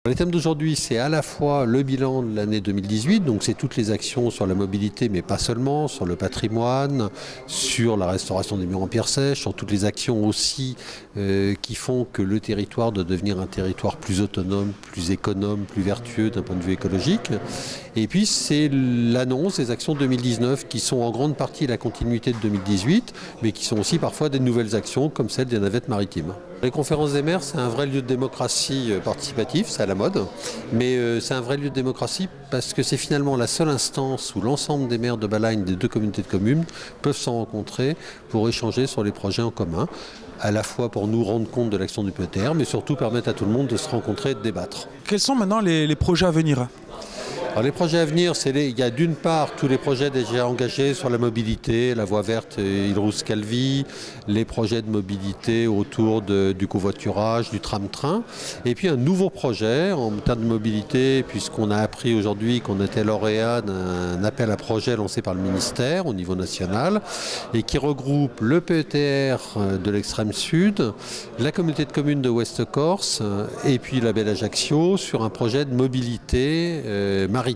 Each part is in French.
Les thèmes d'aujourd'hui, c'est à la fois le bilan de l'année 2018, donc c'est toutes les actions sur la mobilité, mais pas seulement, sur le patrimoine, sur la restauration des murs en pierre sèche, sur toutes les actions aussi qui font que le territoire doit devenir un territoire plus autonome, plus économe, plus vertueux d'un point de vue écologique. Et puis c'est l'annonce des actions 2019 qui sont en grande partie la continuité de 2018, mais qui sont aussi parfois des nouvelles actions comme celle des navettes maritimes. Les conférences des maires, c'est un vrai lieu de démocratie participative, c'est à la mode, mais c'est un vrai lieu de démocratie parce que c'est finalement la seule instance où l'ensemble des maires de Balagne, des deux communautés de communes, peuvent s'en rencontrer pour échanger sur les projets en commun, à la fois pour nous rendre compte de l'action du PETR, mais surtout permettre à tout le monde de se rencontrer et de débattre. Quels sont maintenant les projets à venir ? Alors les projets à venir, il y a d'une part tous les projets déjà engagés sur la mobilité, la voie verte Île-Rousse-Calvi, les projets de mobilité autour du covoiturage, du tram-train, et puis un nouveau projet en termes de mobilité, puisqu'on a appris aujourd'hui qu'on était lauréat d'un appel à projet lancé par le ministère au niveau national, et qui regroupe le PETR de l'extrême sud, la communauté de communes de Ouest-Corse, et puis la Belle Ajaccio, sur un projet de mobilité maritime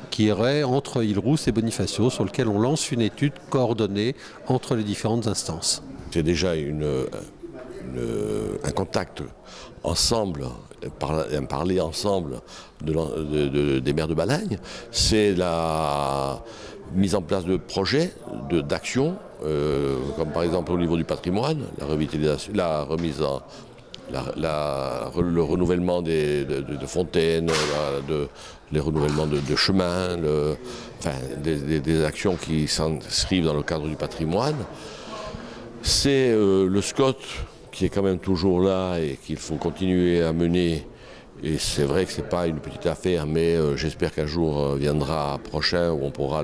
qui irait entre Île-Rousse et Bonifacio, sur lequel on lance une étude coordonnée entre les différentes instances. C'est déjà un contact ensemble, parler ensemble des maires de Balagne. C'est la mise en place de projets, d'actions, comme par exemple au niveau du patrimoine, la revitalisation, le renouvellement de fontaines, les renouvellements de chemins, des actions qui s'inscrivent dans le cadre du patrimoine. C'est le SCOT qui est quand même toujours là et qu'il faut continuer à mener. Et c'est vrai que ce n'est pas une petite affaire, mais j'espère qu'un jour viendra prochain où on pourra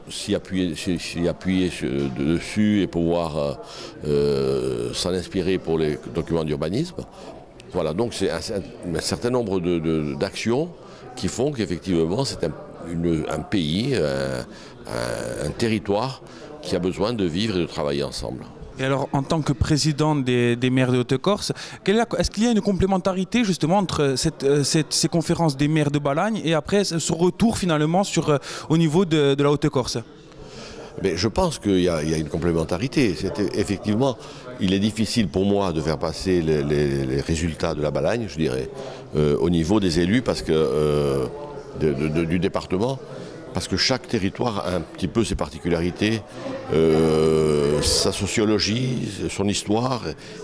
s'y appuyer dessus et pouvoir s'en inspirer pour les documents d'urbanisme. Voilà, donc c'est un certain nombre d'actions qui font qu'effectivement c'est un pays, un territoire qui a besoin de vivre et de travailler ensemble. Et alors, en tant que président des maires de Haute-Corse, est-ce qu'il y a une complémentarité justement entre ces conférences des maires de Balagne et après ce retour finalement au niveau de la Haute-Corse ? Mais je pense qu'il y a une complémentarité. Effectivement, il est difficile pour moi de faire passer les résultats de la Balagne, je dirais, au niveau des élus du département. Parce que chaque territoire a un petit peu ses particularités, sa sociologie, son histoire,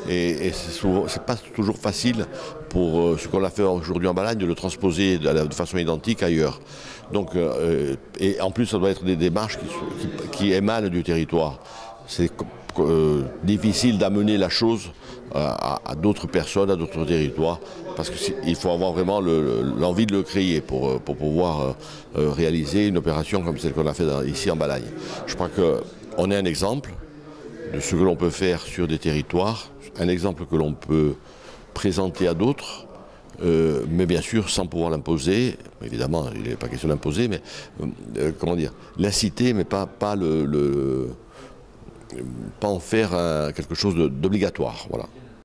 et c'est pas toujours facile pour ce qu'on a fait aujourd'hui en Balagne de le transposer de façon identique ailleurs. Donc, et en plus, ça doit être des démarches qui émanent du territoire. C'est difficile d'amener la chose à d'autres personnes, à d'autres territoires, parce qu'il faut avoir vraiment l'envie de le créer pour pouvoir réaliser une opération comme celle qu'on a fait ici en Balagne. Je crois qu'on est un exemple de ce que l'on peut faire sur des territoires, un exemple que l'on peut présenter à d'autres, mais bien sûr sans pouvoir l'imposer. Évidemment, il n'est pas question d'imposer, mais comment dire, l'inciter, mais pas en faire quelque chose d'obligatoire. Voilà.